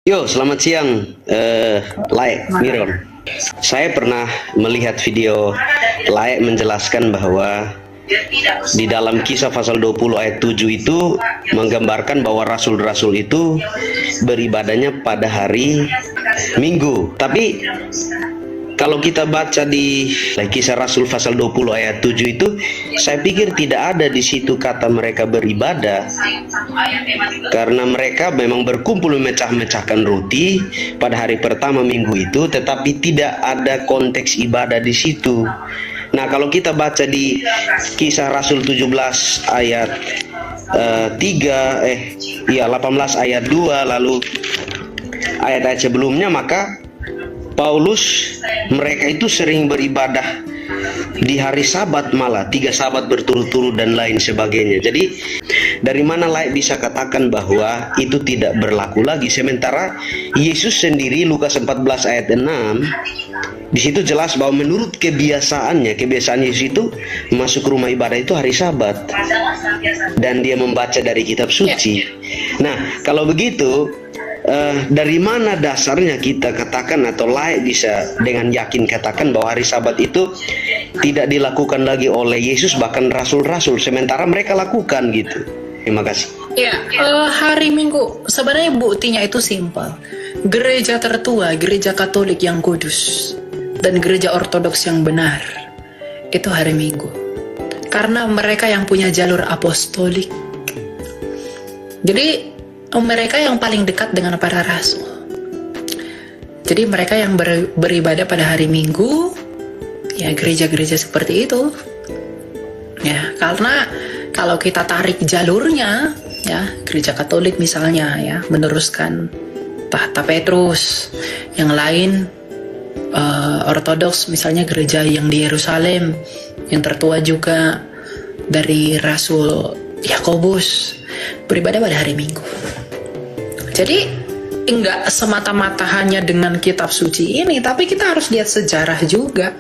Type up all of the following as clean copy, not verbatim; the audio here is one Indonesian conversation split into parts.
Yo, selamat siang, Laek Miron. Saya pernah melihat video Laek menjelaskan bahwa di dalam Kisah pasal 20 ayat 7 itu menggambarkan bahwa rasul-rasul itu beribadahnya pada hari Minggu. Tapi kalau kita baca di Kisah Rasul pasal 20 ayat 7 itu, saya pikir tidak ada di situ kata mereka beribadah. Karena mereka memang berkumpul memecah-mecahkan roti pada hari pertama minggu itu, tetapi tidak ada konteks ibadah di situ. Nah, kalau kita baca di Kisah Rasul 17 ayat 18 ayat 2, lalu ayat-ayat sebelumnya, maka Paulus mereka itu sering beribadah di hari Sabat, malah 3 Sabat berturut-turut dan lain sebagainya. Jadi dari mana Laek bisa katakan bahwa itu tidak berlaku lagi, sementara Yesus sendiri Lukas 14 ayat 6 di situ jelas bahwa menurut kebiasaan Yesus itu masuk rumah ibadah itu hari Sabat dan dia membaca dari kitab suci. Nah, kalau begitu dari mana dasarnya kita katakan atau Laek bisa dengan yakin katakan bahwa hari Sabat itu tidak dilakukan lagi oleh Yesus bahkan rasul-rasul, sementara mereka lakukan gitu. Terima kasih. Ya, hari Minggu sebenarnya buktinya itu simpel. Gereja tertua, gereja Katolik yang kudus dan gereja Ortodoks yang benar itu hari Minggu. Karena mereka yang punya jalur apostolik. Jadi mereka yang paling dekat dengan para rasul. Jadi mereka yang beribadah pada hari Minggu, ya gereja-gereja seperti itu. Ya, karena kalau kita tarik jalurnya, ya gereja Katolik misalnya ya meneruskan tahta Petrus, yang lain Ortodoks misalnya gereja yang di Yerusalem, yang tertua juga dari Rasul Yakobus beribadah pada hari Minggu. Jadi enggak semata-mata hanya dengan kitab suci ini, tapi kita harus lihat sejarah juga.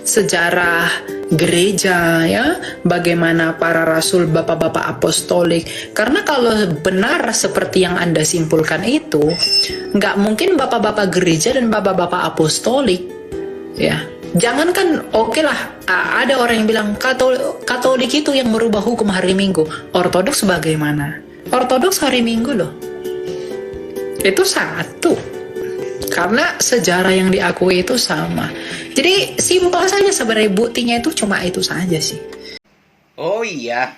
Sejarah gereja ya, bagaimana para rasul, bapak-bapak apostolik. Karena kalau benar seperti yang Anda simpulkan itu, enggak mungkin bapak-bapak gereja dan bapak-bapak apostolik ya. Jangankan oke lah, ada orang yang bilang Katolik itu yang merubah hukum hari Minggu. Ortodoks bagaimana? Ortodoks hari Minggu loh. Itu satu, karena sejarah yang diakui itu sama. Jadi simpel saja sebenarnya, buktinya itu cuma itu saja sih. Oh iya,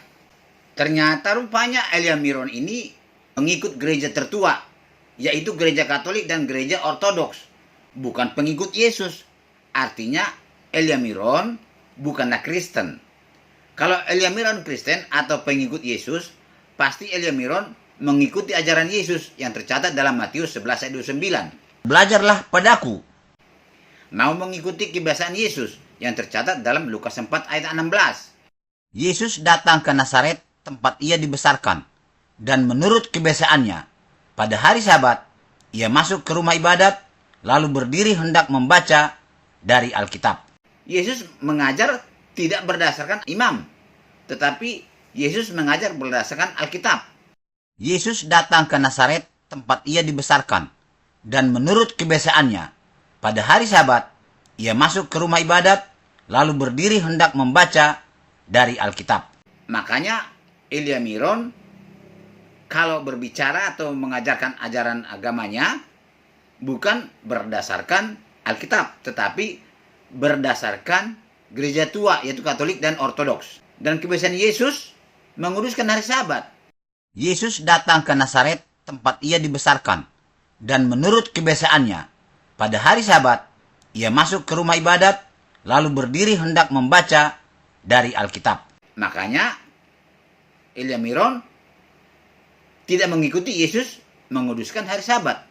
ternyata rupanya Elia Miron ini pengikut gereja tertua, yaitu gereja Katolik dan gereja Ortodoks, bukan pengikut Yesus. Artinya Elia Miron bukanlah Kristen. Kalau Elia Miron Kristen atau pengikut Yesus, pasti Elia Miron mengikuti ajaran Yesus yang tercatat dalam Matius 11 ayat 29. Belajarlah padaku. Mau mengikuti kebiasaan Yesus yang tercatat dalam Lukas 4 ayat 16. Yesus datang ke Nazaret tempat ia dibesarkan, dan menurut kebiasaannya, pada hari Sabat, ia masuk ke rumah ibadat, lalu berdiri hendak membaca dari Alkitab. Yesus mengajar tidak berdasarkan imam, tetapi Yesus mengajar berdasarkan Alkitab. Yesus datang ke Nazaret tempat ia dibesarkan, dan menurut kebiasaannya, pada hari Sabat, ia masuk ke rumah ibadat, lalu berdiri hendak membaca dari Alkitab. Makanya Elia Miron kalau berbicara atau mengajarkan ajaran agamanya bukan berdasarkan Alkitab, tetapi berdasarkan gereja tua, yaitu Katolik dan Ortodoks. Dan kebiasaan Yesus menguruskan hari Sabat. Yesus datang ke Nazaret tempat ia dibesarkan, dan menurut kebiasaannya, pada hari Sabat, ia masuk ke rumah ibadat, lalu berdiri hendak membaca dari Alkitab. Makanya Elia Miron tidak mengikuti Yesus menguduskan hari Sabat.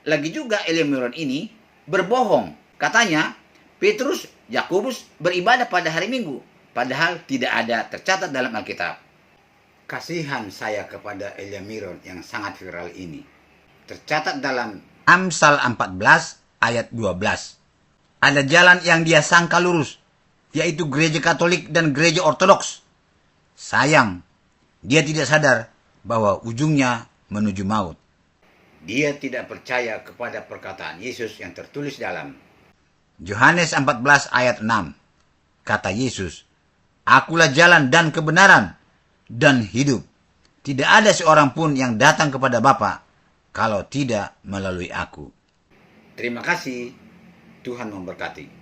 Lagi juga Elia Miron ini berbohong. Katanya Petrus, Yakobus beribadah pada hari Minggu, padahal tidak ada tercatat dalam Alkitab. Kasihan saya kepada Elia Miron yang sangat viral ini. Tercatat dalam Amsal 14 ayat 12. Ada jalan yang dia sangka lurus, yaitu gereja Katolik dan gereja Ortodoks. Sayang, dia tidak sadar bahwa ujungnya menuju maut. Dia tidak percaya kepada perkataan Yesus yang tertulis dalam Yohanes 14 ayat 6. Kata Yesus, "Akulah jalan dan kebenaran dan hidup. Tidak ada seorang pun yang datang kepada Bapa kalau tidak melalui aku." Terima kasih. Tuhan memberkati.